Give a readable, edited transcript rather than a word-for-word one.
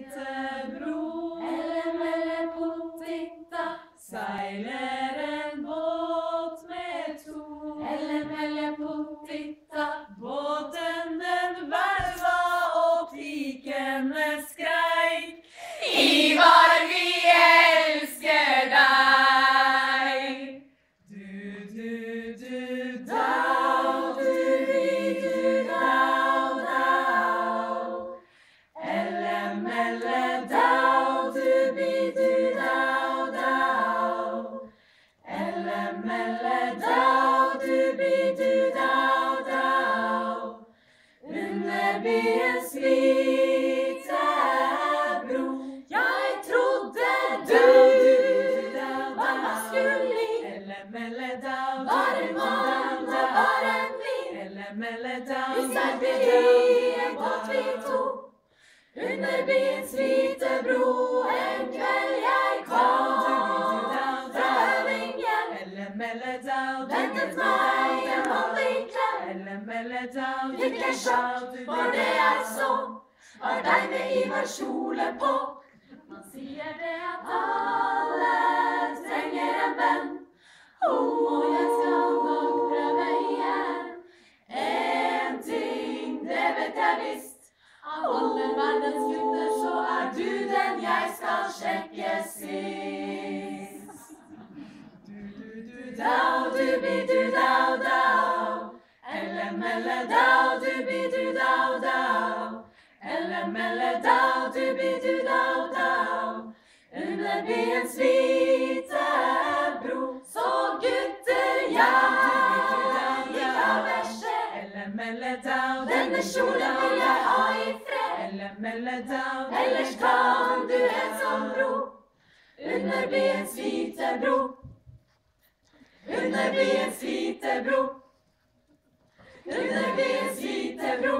hvite bro. Elle pottita, seiler en båt med to. Elle pottita, båten den verva og pikene skreik. Ivar, vi elsker deg. Du, dau, du, dau, dau. Elle, dau, du, dau, dau. Elle, dau, du, dau, dau. Under byens hvite bro. Jeg trodde du var maskulin. Var en mann og var en min. Vi seilte i en båt vi to. Under byens hvite bro. En kveld jeg kom fra øving hjem. Ventet meg en vanlig klem. Fikk jeg sjokk for det jeg så, var deg med Ivar kjole på. Man sier det at alle trenger en venn. Og jeg skal nok prøve igjen. En ting, det vet jeg visst. Av alle verdens gutter så er du den jeg skal sjekke sist. Dau, du, dau, dau. Elle, dau, du, dau, dau. Elle, dau, du, dau, dau. Under byens hvite bro. Så gutter, jeg gikk av verset. Denne kjolen vil jeg ha i fred. Ellers kan du ensom ro. Under byens hvite bro. Under byens hvite bro. Under byens hvite bro.